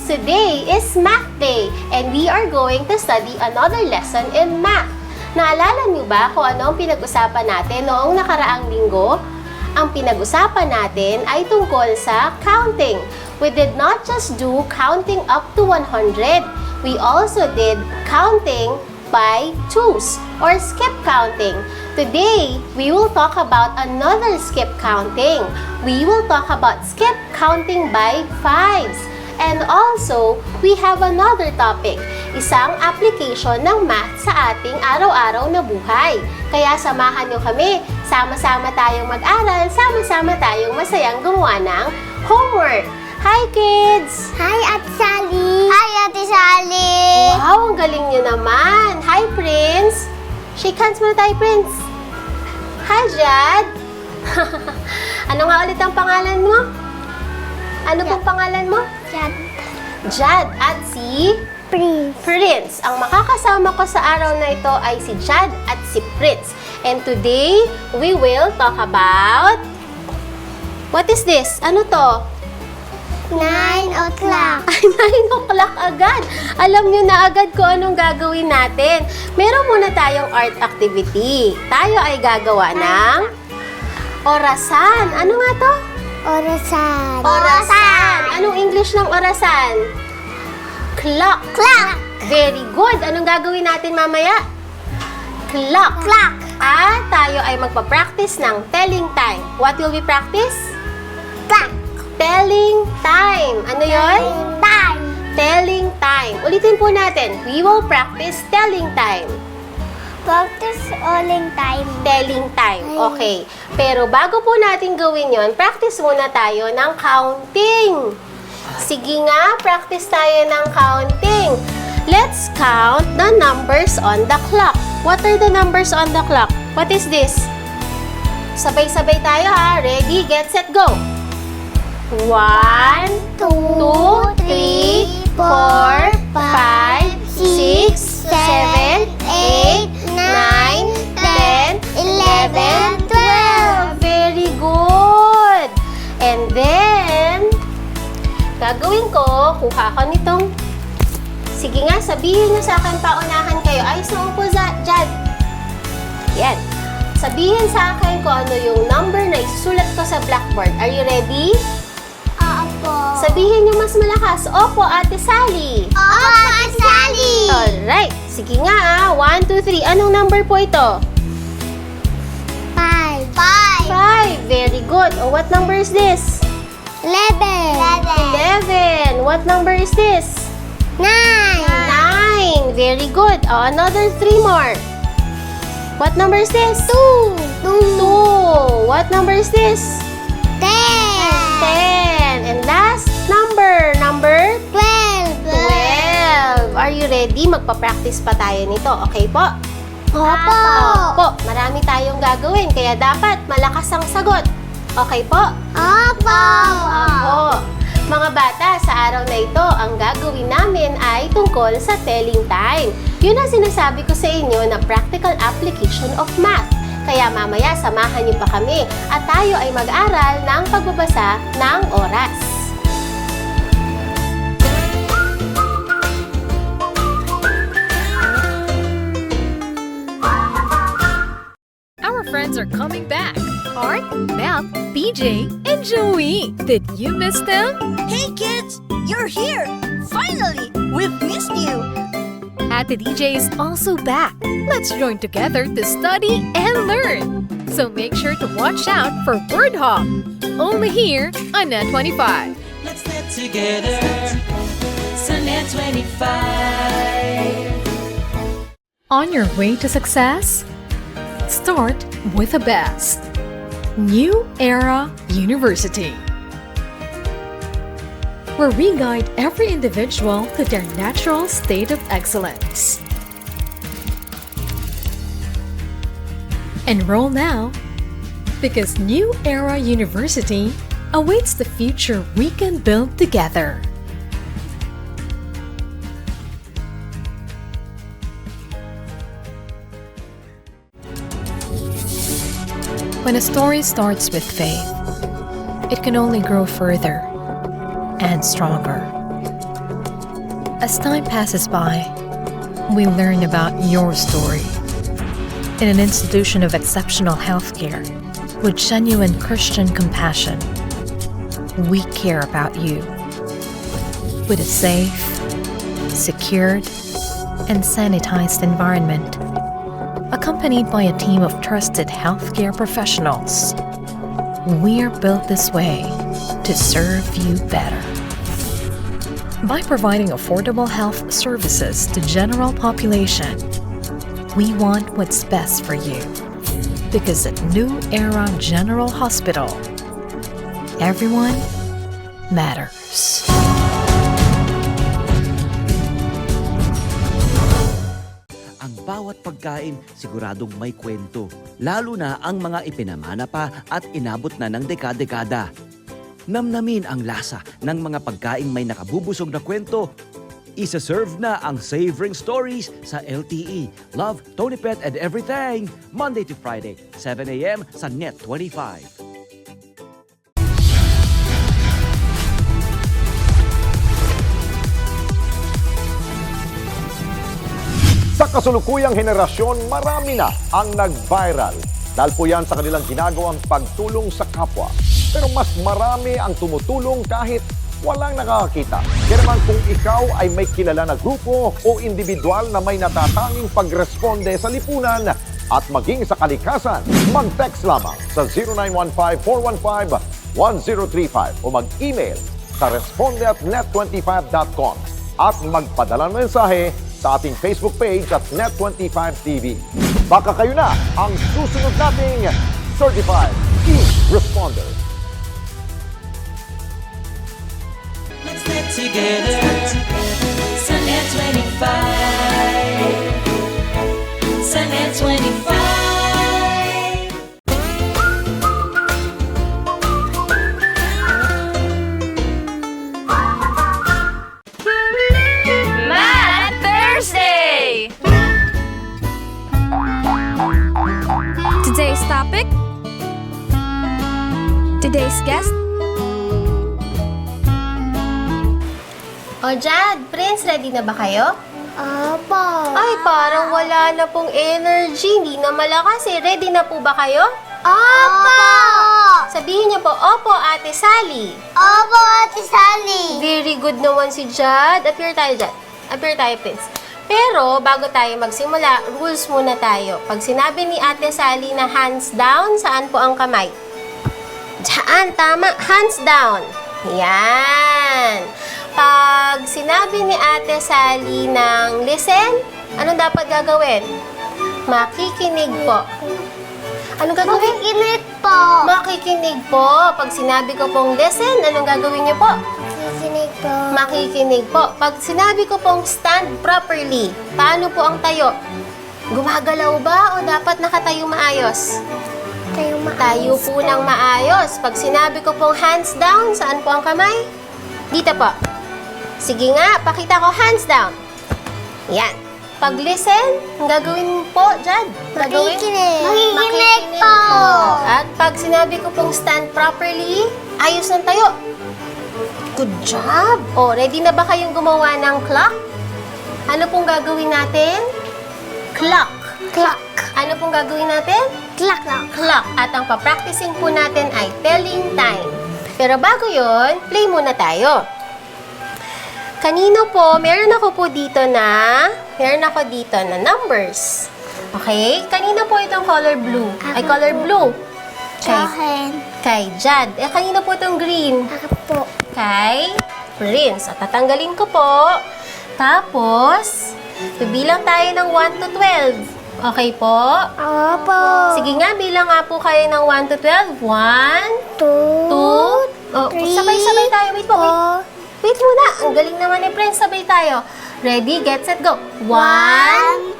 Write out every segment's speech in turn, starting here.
Today is Math Day and we are going to study another lesson in math. Naalala niyo ba kung ano ang pinag-usapan natin noong nakaraang linggo? Ang pinag-usapan natin ay tungkol sa counting. We did not just do counting up to 100. We also did counting by twos or skip counting. Today, we will talk about another skip counting. We will talk about skip counting by fives. And also, we have another topic, isang application ng math sa ating araw-araw na buhay. Kaya samahan nyo kami, sama-sama tayong mag-aral, sama-sama tayong masayang gumawa ng homework. Hi kids! Hi, Ate Sally! Hi, Ate Sally! Wow, ang galing nyo naman! Hi Prince! Shake hands muna tayo, Prince! Hi Jad! Ano nga ulit ang pangalan mo? Ano pong pangalan mo? Jad. Jad at si Prince. Ang makakasama ko sa araw na ito ay si Jad at si Prince. And today, we will talk about... What is this? Ano to? 9 o'clock. Ay, 9 o'clock agad. Alam nyo na agad kung anong gagawin natin. Meron muna tayong art activity. Tayo ay gagawa ng orasan. Ano nga to? Orasan. Orasan. Anong English ng orasan? Clock. Clock. Very good. Anong gagawin natin mamaya? Clock. Clock. At tayo ay magpa-practice ng telling time. What will we practice? Clock. Telling time. Ano yon? Time. Telling time. Ulitin po natin. We will practice telling time. Practice alling time. Telling time. Okay. Pero bago po natin gawin yon, practice muna tayo ng counting. Sige nga, practice tayo ng counting. Let's count the numbers on the clock. What are the numbers on the clock? What is this? Sabay-sabay tayo ha. Ready, get, set, go. 1, 2, 3, 4, 5, 6, 7, 8, 9, 10, 11, 12. Very good. And then, gagawin ko, kuha ko nitong, sige nga, sabihin nyo sa akin, paunahan kayo. Ay, upo, Jad. Yan. Sabihin sa akin kung ano yung number na isusulat ko sa blackboard. Are you ready? Opo. Sabihin nyo mas malakas. Opo, Ate Sally. Opo, Ate Sally. Alright. Sige nga, 1, 2, 3. Anong number po ito? 5. 5. Very good. Oh, what number is this? 11. 11. What number is this? 9. 9. Very good. Oh, another 3 more. What number is this? 2. 2. What number is this? 10. 10. And last number. Number 12. 12. Are you ready? Magpa-practice pa tayo nito. Okay po? Opo. Opo. Marami tayong gagawin. Kaya dapat malakas ang sagot. Okay po? Opo. Opo. Mga bata, sa araw na ito, ang gagawin namin ay tungkol sa telling time. Yun ang sinasabi ko sa inyo na practical application of math. Kaya mamaya, samahan niyo pa kami at tayo ay mag-aral ng pagbabasa ng oras. Our friends are coming back. Art, Mel, BJ, and Joey. Did you miss them? Hey kids, you're here! Finally, we've missed you! Ate DJ is also back. Let's join together to study and learn. So make sure to watch out for Word Hop. Only here on Net 25. Let's get together. Sunnet 25. On your way to success? Start with the best. New Era University, where we guide every individual to their natural state of excellence. Enroll now, because New Era University awaits the future we can build together. When a story starts with faith, it can only grow further and stronger. As time passes by, we learn about your story. In an institution of exceptional healthcare, with genuine Christian compassion, we care about you. With a safe, secured, and sanitized environment, accompanied by a team of trusted healthcare professionals, we're built this way to serve you better. By providing affordable health services to general population, we want what's best for you. Because at New Era General Hospital, everyone matters. Ang bawat pagkain siguradong may kwento, lalo na ang mga ipinamana pa at inabot na ng dekada-dekada. Namnamin ang lasa ng mga pagkaing may nakabubusog na kwento. Isa-serve na ang Savoring Stories sa LTE. Love, Tony Pet, and Everything. Monday to Friday, 7 a.m. sa Net 25. Sa kasulukuyang henerasyon, marami na ang nag-viral. Dahil po yan sa kanilang ginagawang pagtulong sa kapwa. Pero mas marami ang tumutulong kahit walang nakakakita. Kaya naman kung ikaw ay may kilala na grupo o individual na may natatanging pagresponde sa lipunan at maging sa kalikasan, mag-text lamang sa 0915-415-1035 o mag-email sa responde@net25.com at magpadala ng mensahe sa ating Facebook page at Net25TV. Baka kayo na ang susunod nating Certified E-Responder. Let's get together. Sunday 25. Sunday 25. Math Thursday! Today's topic, today's guest, O Jad, Prince, ready na ba kayo? Opo. Ay, parang wala na pong energy. Hindi na malakas eh. Ready na po ba kayo? Opo. Sabihin niyo po, Opo, Ate Sally. Opo, Ate Sally. Very good naman si Jad. Appear tayo, Jad. Appear tayo, Prince. Pero, bago tayo magsimula, rules muna tayo. Pag sinabi ni Ate Sally na hands down, saan po ang kamay? Diyan, tama. Hands down. Yan. Pag sinabi ni Ate Sally ng listen, anong dapat gagawin? Makikinig po. Anong gagawin? Makikinig po. Makikinig po. Pag sinabi ko pong listen, anong gagawin niyo po? Makikinig po. Makikinig po. Pag sinabi ko pong stand properly, paano po ang tayo? Gumagalaw ba o dapat nakatayo maayos? Tayo po ng maayos. Pag sinabi ko pong hands down, saan po ang kamay? Dito po. Sige nga, pakita ko hands down. Yan. Pag listen, ang gagawin po, Jad? Makikinig. Makikinig Makikinig po. po. At pag sinabi ko pong stand properly, ayos ng tayo. Good job. O, ready na ba kayong gumawa ng clock? Ano pong gagawin natin? Clock. Clock. Ano pong gagawin natin? Clock. Clock. At ang papracticing po natin ay telling time. Pero bago yon, play muna tayo. Kanino po, meron ako dito na numbers. Okay? Kanino po itong color blue? Ay, color blue. Akin. Kay Jad. Kanino po itong green? Ako po. Kay Prince. At tatanggalin ko po. Tapos, bibilang tayo ng 1 to 12. Okay po? Opo. Sige nga, bilang nga po kayo ng 1 to 12. 1, 2, 2. Oh, sabay-sabay tayo. Wait po, wait. Wait muna. Ang galing naman ni Prince. Sabay tayo. Ready, get, set, go. 1,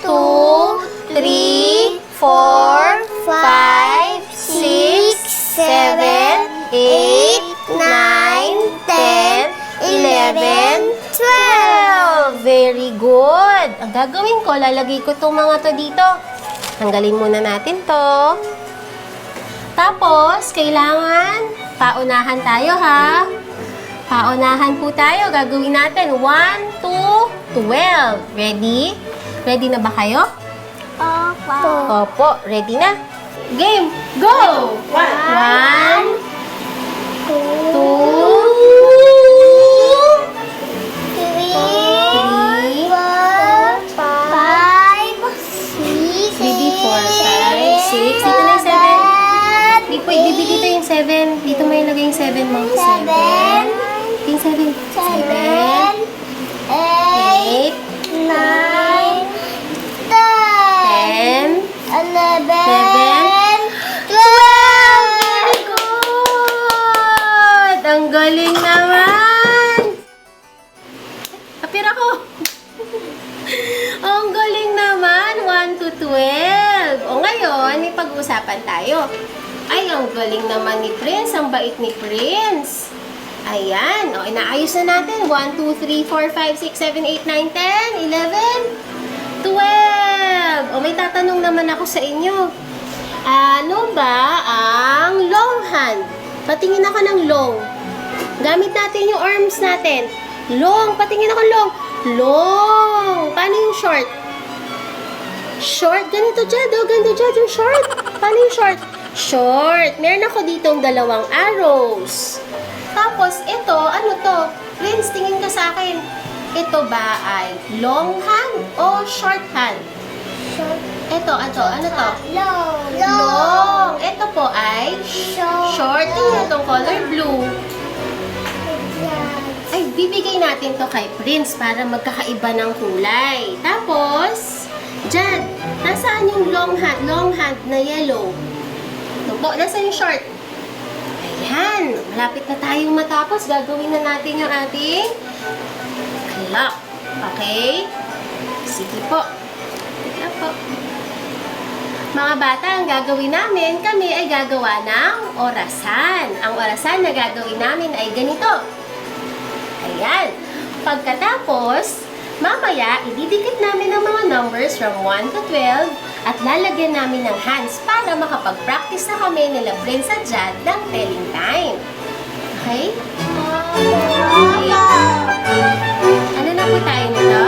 2, 3, 4, 5, 6, 7, 8, 9, 10, 11, 12. Very good. Ang gagawin ko, lalagay ko itong mga to dito. Tanggalin muna natin to. Tapos, kailangan paunahan tayo ha. Paunahan po tayo. Gagawin natin 1 to 12. Ready? Ready na ba kayo? Opo. Opo. Ready na? Game. Go! 1, 2, 3, 4, 5, 6, Baby, 4, 5, 6. Dito na yung 7. Di po, baby, dito yung 7. Dito mo ilagay yung 7 mo. 7. Yung 7. 7. 8. 9, 10. 11, 12. Very good! Ang galing naman! Apir ako! Ang galing naman! 1 to 12. O ngayon, may pag-uusapan tayo. Ay, ang galing naman ni Prince. Ang bait ni Prince. Ayan. O, inaayos na natin. 1, 2, 3, 4, 5, 6, 7, 8, 9, 10, 11, 12. O, may tatanong naman ako sa inyo. Ano ba ang long hand? Patingin ako ng long. Gamit natin yung arms natin. Long. Patingin ako long. Long. Paano yung short? Short. Ganito dyan. Ganito dyan yung short. Paano yung short? Short. Meron ako ditong dalawang arrows. Tapos, ito, ano to? Prince, tingin ka sa akin. Ito ba ay long hand o short hand? Ito, ano to? Long. Ito po ay short. Tingnan itong color blue. Ay, bibigay natin to kay Prince para magkakaiba ng kulay. Tapos, dyan, nasaan yung long hand na yellow? Ito po, nasaan yung short? Ayan, malapit na tayong matapos. Gagawin na natin yung ating clock. Okay? Sige po. Ito po. Mga bata, ang gagawin namin, kami ay gagawa ng orasan. Ang orasan na gagawin namin ay ganito. Ayan. Pagkatapos, mamaya, ididikit namin ang mga numbers from 1 to 12 at lalagyan namin ng hands para makapag-practice na kami nila Prince at Jad ng telling time. Okay? Okay. Ano na po tayo nito?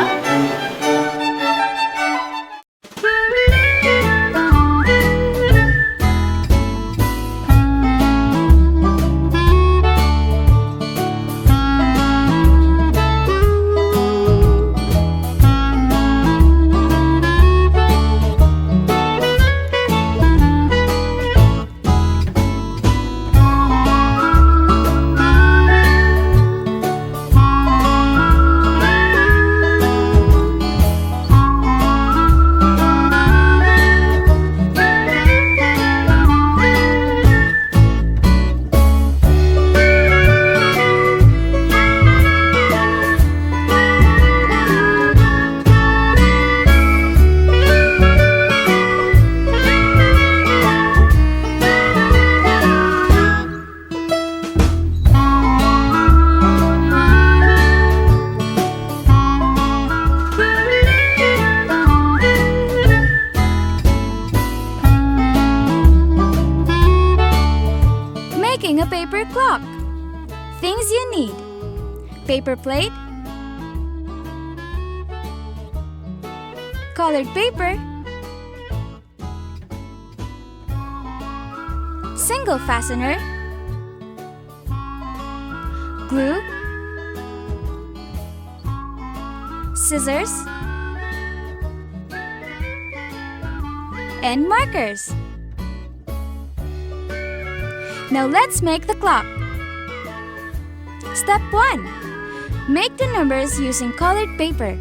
Making a paper clock. Things you need: paper plate, colored paper, single fastener, glue, scissors, and markers. Now let's make the clock. Step 1. Make the numbers using colored paper.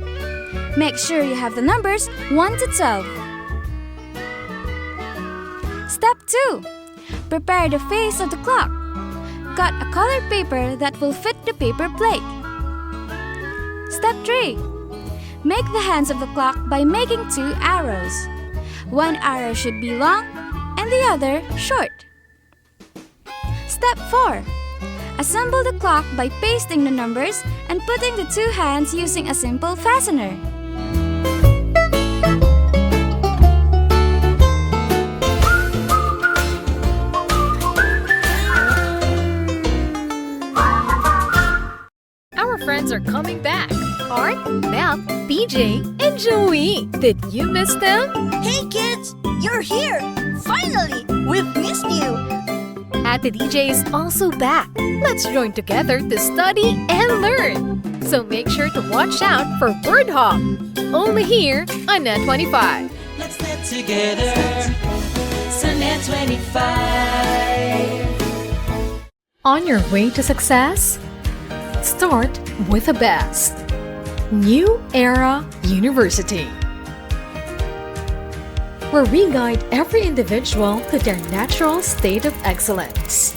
Make sure you have the numbers 1 to 12. Step 2. Prepare the face of the clock. Cut a colored paper that will fit the paper plate. Step 3. Make the hands of the clock by making 2 arrows. One arrow should be long and the other short. Step 4. Assemble the clock by pasting the numbers and putting the 2 hands using a simple fastener. friends are coming back. Art, Beth, BJ, and Joey. Did you miss them? Hey kids, you're here! Finally! We've missed you! Ate DJ is also back. Let's join together to study and learn. So make sure to watch out for Word Hop. Only here on Net 25. Let's get together. Sunnet 25. On your way to success? Start with the best. New Era University, where we guide every individual to their natural state of excellence.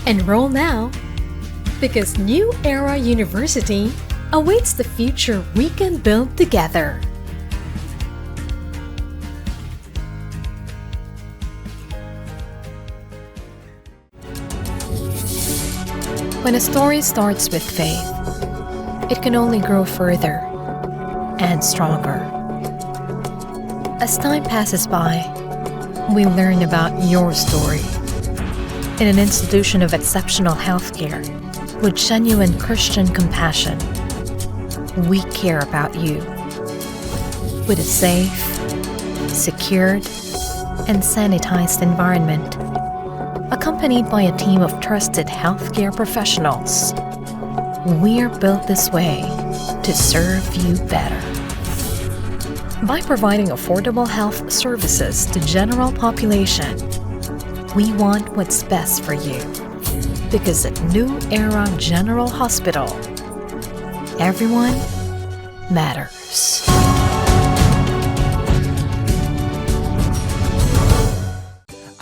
Enroll now, because New Era University awaits the future we can build together. When a story starts with faith, it can only grow further and stronger. As time passes by, we learn about your story. In an institution of exceptional healthcare, with genuine Christian compassion, we care about you. With a safe, secured, and sanitized environment, accompanied by a team of trusted healthcare professionals, we're built this way to serve you better. By providing affordable health services to general population, we want what's best for you. Because at New Era General Hospital, everyone matters.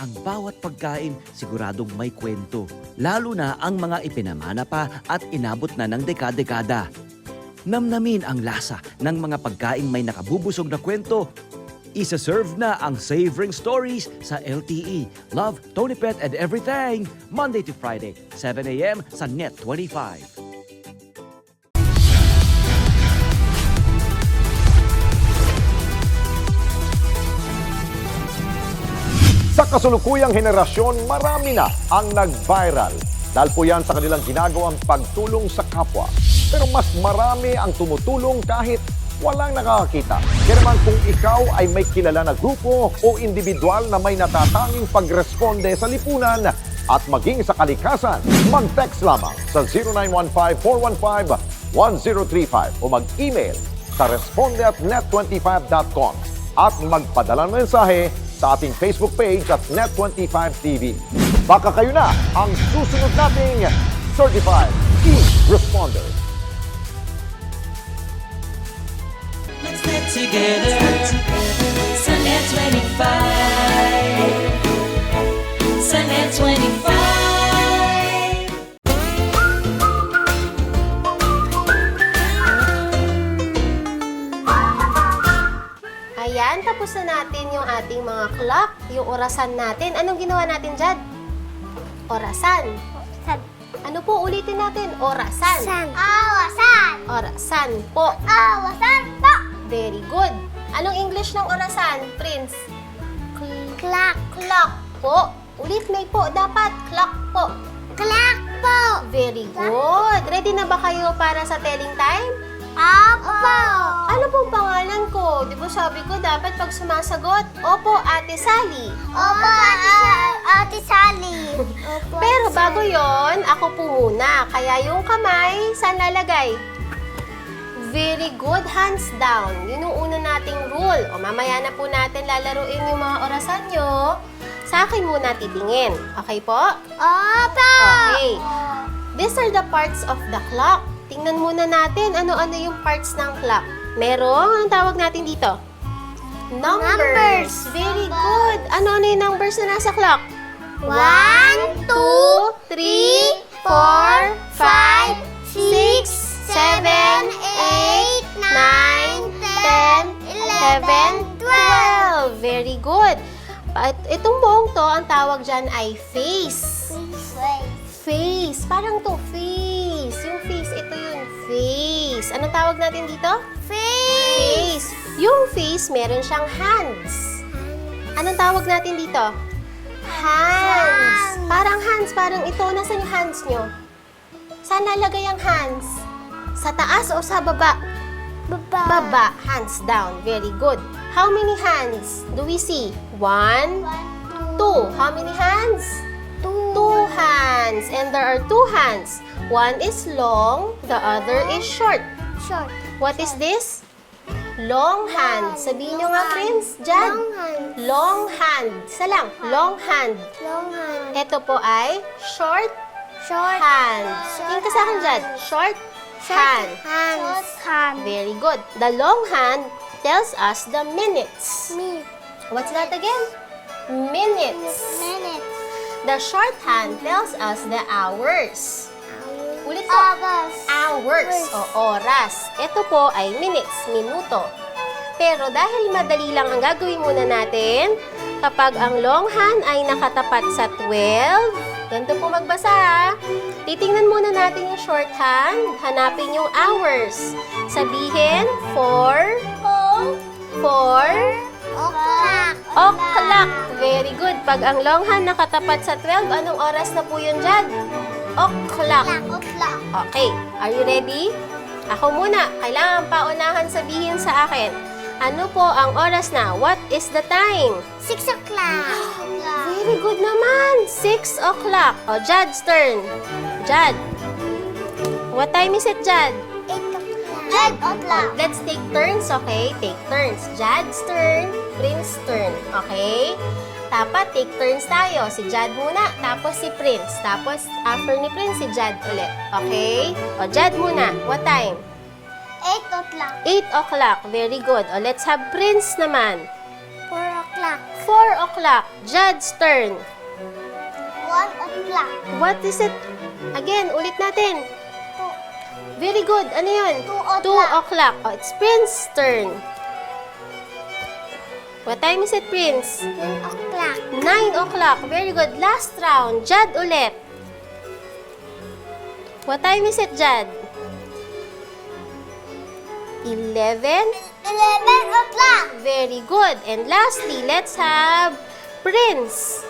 Ang bawat pagkain siguradong may kwento, lalo na ang mga ipinamana pa at inabot na ng dekada-dekada. Namnamin ang lasa ng mga pagkaing may nakabubusog na kwento. Isa-serve na ang Savoring Stories sa LTE. Love, Tony Pet, and Everything. Monday to Friday, 7 a.m. sa Net 25. Sa kasulukuyang henerasyon, marami na ang nag-viral. Dahil po yan sa kanilang ginagawang pagtulong sa kapwa. Pero mas marami ang tumutulong kahit walang nakakakita. Kaya naman kung ikaw ay may kilala na grupo o individual na may natatanging pagresponde sa lipunan at maging sa kalikasan, mag-text lamang sa 0915-415-1035 o mag-email sa responde@net25.com at magpadala ng mensahe sa ating Facebook page at Net25TV. Baka kayo na ang susunod nating Certified E-Responder. Let's get together. Sunnet 25. Sunnet 25. Ayan, tapos na natin yung ating mga clock, yung orasan natin. Anong ginawa natin dyan? Orasan. Ano po ulitin natin? Orasan. Awasan! Orasan po. Awasan po! Very good. Anong English ng orasan, Prince? Clock. Clock po. Ulit may po dapat. Clock po. Clock po! Very good. Ready na ba kayo para sa telling time? Opo! Ano pong pangalan ko? Di ba sabi ko dapat pag sumasagot? Opo, Ate Sally. Opo, Ate Sally. Opo, Pero Ate bago Sally. yon, ako po muna. Kaya yung kamay, saan lalagay? Very good, hands down. Yun yung una nating rule. O mamaya na po natin lalaruin yung mga orasan nyo. Sa akin muna titingin. Okay po? Opo! Okay. These are the parts of the clock. Tingnan muna natin ano-ano yung parts ng clock. Merong, anong tawag natin dito? Numbers. Very good. Ano-ano yung numbers na nasa clock? 1, 2, 3, 4, 5, 6, 7, 8, 9, 10, 11, 12. Very good. At itong buong to, ang tawag dyan ay face. Face. Parang to face. Yung face, ito yung face. Anong tawag natin dito? Face. Yung face, meron siyang hands. Anong tawag natin dito? Hands. Parang hands, parang ito. Nasaan yung hands nyo? Saan nalagay ang hands? Sa taas o sa baba? Baba. Hands down. Very good. How many hands do we see? 1, 2. How many hands? 2 hands. And there are 2 hands. One is long, the other is short. What is this? Long hand. Sabihin nyo nga, Prince. Jad. Long hand. Isa lang. Long hand. Ito po ay short hand. Tingin ka sa akin, Jad. Short hand. Very good. The long hand tells us the minutes. What's that again? Minutes. The short hand tells us the hours. Ulit po. Hours o oras. Ito po ay minutes, minuto. Pero dahil madali lang ang gagawin muna natin, kapag ang long hand ay nakatapat sa 12, ganito po magbasa ha. Titingnan muna natin yung short hand, hanapin yung hours. Sabihin, 4 o'clock. Very good. Pag ang long hand nakatapat sa 12, anong oras na po yun dyan? O'clock. Okay. Are you ready? Ako muna. Kailangan paunahan sabihin sa akin. Ano po ang oras na? What is the time? 6 o'clock. Very good naman. 6 o'clock. O, Jad's turn. Jad. What time is it, Jad? 8 o'clock. Let's take turns, okay? Take turns. Jad's turn, Prince's turn, okay? Dapat take turns tayo. Si Jad muna, tapos si Prince. Tapos, after ni Prince, si Jad ulit. Okay? O, Jad muna. What time? 8 o'clock. 8 o'clock. Very good. O, let's have Prince naman. 4 o'clock. 4 o'clock. Jad's turn. 1 o'clock. What is it? Again, ulit natin. Very good. Ano yun? 2 2 o'clock. Oh, it's Prince's turn. What time is it, Prince? 9 o'clock. 9 o'clock. Very good. Last round. Jad ulit. What time is it, Jad? 11? 11 o'clock. Very good. And lastly, let's have Prince.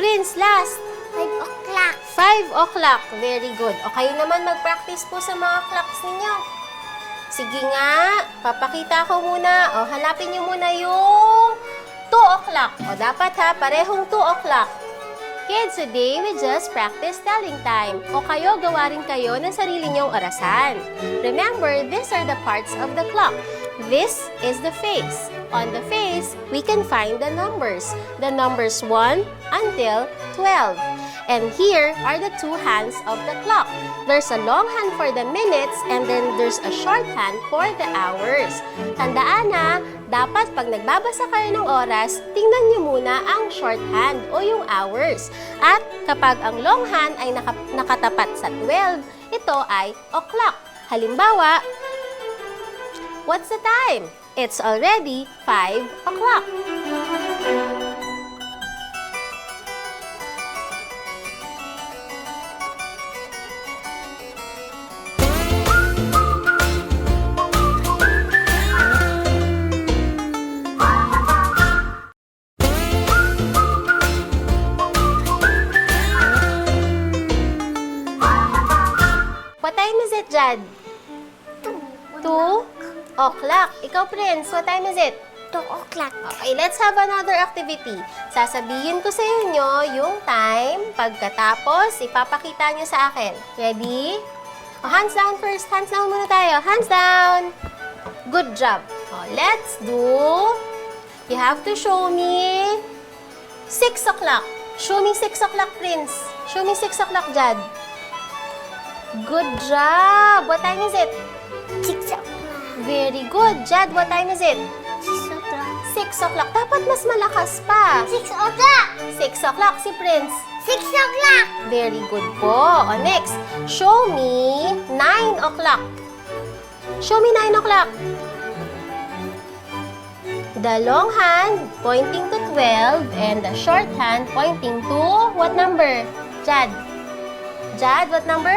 Prince, last. 5 o'clock. 5 o'clock. Very good. O kayo naman mag-practice po sa mga clocks ninyo. Sige nga, papakita ko muna. O, hanapin nyo muna yung 2 o'clock. O, dapat ha, parehong 2 o'clock. Kids, today we just practice telling time. O kayo, gawa rin kayo ng sarili nyong orasan. Remember, these are the parts of the clock. This is the face. On the face, we can find the numbers. The numbers 1 until 12. And here are the 2 hands of the clock. There's a long hand for the minutes and then there's a short hand for the hours. Tandaan na, dapat pag nagbabasa kayo ng oras, tingnan niyo muna ang short hand o yung hours. At kapag ang long hand ay nakatapat sa 12, ito ay o'clock. Halimbawa, what's the time? It's already 5 o'clock. What time is it, Jad? 2 o'clock. Ikaw, Prince, what time is it? 2 o'clock. Okay, let's have another activity. Sasabihin ko sa inyo yung time. Pagkatapos, ipapakita nyo sa akin. Ready? Oh, hands down first. Hands down muna tayo. Hands down. Good job. Oh, let's do... You have to show me 6 o'clock. Show me 6 o'clock, Prince. Show me 6 o'clock, Jad. Good job. What time is it? 6 o'clock. Very good. Jad, what time is it? 6 o'clock. 6 o'clock. Dapat mas malakas pa. 6 o'clock. 6 o'clock si Prince. 6 o'clock. Very good po. O, next. Show me 9 o'clock. Show me 9 o'clock. The long hand pointing to 12 and the short hand pointing to what number? Jad. Jad, what number?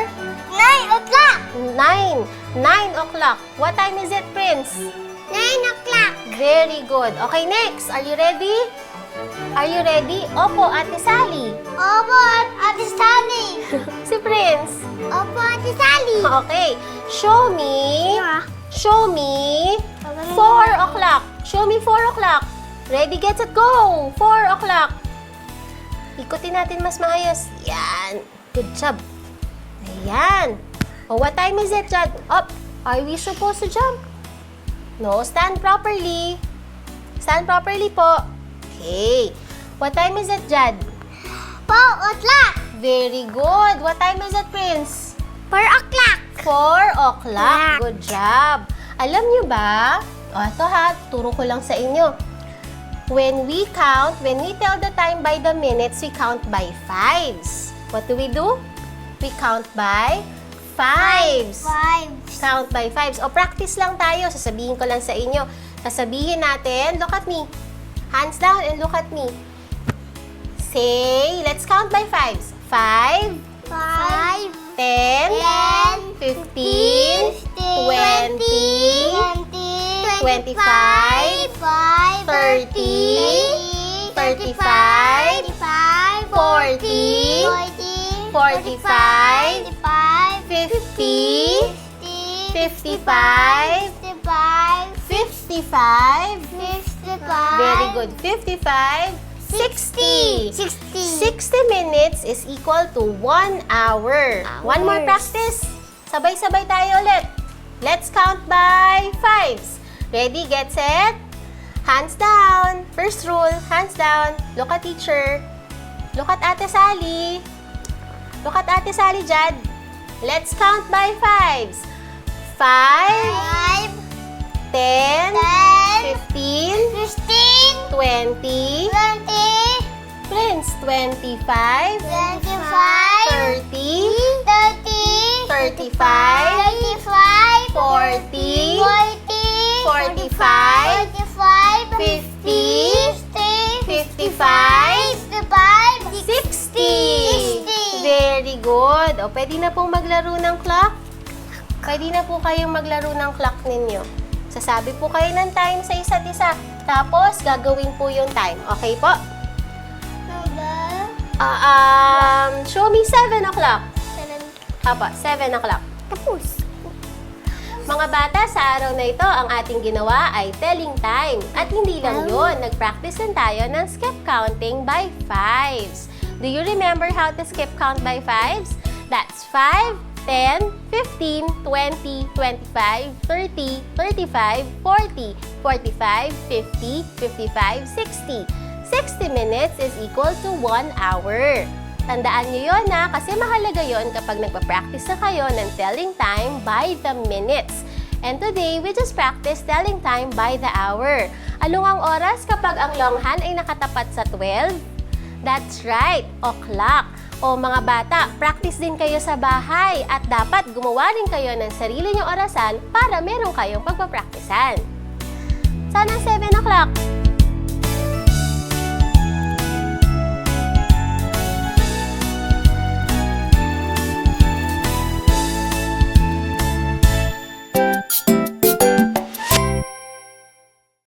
9 o'clock. 9. 9 o'clock. What time is it, Prince? 9 o'clock. Very good. Okay, next. Are you ready? Are you ready? Opo, Ate Sally. Opo, Ate Sally. Si Prince. Opo, Ate Sally. Okay. Show me 4 o'clock. Show me 4 o'clock. Ready, get, set, go! 4 o'clock. Ikutin natin mas maayos. Yan. Good job. Ayan. Oh, what time is it, Jad? Up. Are we supposed to jump? No, stand properly. Stand properly po. Okay. What time is it, Jad? 4 o'clock. Very good. What time is it, Prince? 4 o'clock. 4 o'clock. Good job. Alam niyo ba? O, ito ha, turo ko lang sa inyo. When we tell the time by the minutes, we count by fives. What do? We count by fives. 5. Count by fives. O, practice lang tayo. Sasabihin ko lang sa inyo. Sasabihin natin, look at me. Hands down and look at me. Say, let's count by fives. 5, 5. 10, 15, 20, 25, 30, 35, 40, 45, 50, 55, 55, very good, 55, 60. 60 minutes is equal to 1 hour. One more practice. Sabay-sabay tayo ulit. Let's count by fives. Ready, get, set. Hands down. First rule, hands down. Look at teacher. Look at Ate Sally. Look at Ate Sally, Jad. Let's count by fives. 5, 10, 15, 20, Prince, 25, 30, 35, 40, 45, 50, 55, 60. Very good. O, pwede na pong maglaro ng clock? Pwede na po kayong maglaro ng clock ninyo. Sasabi po kayo ng time sa isa't isa. Tapos, gagawin po yung time. Okay po? Show me 7 o'clock. Apa, 7 o'clock. Tapos. Mga bata, sa araw na ito, ang ating ginawa ay telling time. At hindi lang yun, nag-practice din tayo ng skip counting by fives. Do you remember how to skip count by fives? That's 5, 10, 15, 20, 25, 30, 35, 40, 45, 50, 55, 60. 60 minutes is equal to 1 hour. Tandaan nyo yun na kasi mahalaga yun kapag nagpa-practice na kayo ng telling time by the minutes. And today, we just practice telling time by the hour. Anong ang oras kapag ang longhand ay nakatapat sa 12? That's right, o'clock. O mga bata, practice din kayo sa bahay at dapat gumawa rin kayo ng sarili nyong orasan para meron kayong pagpa-practicean. Sana 7 o'clock.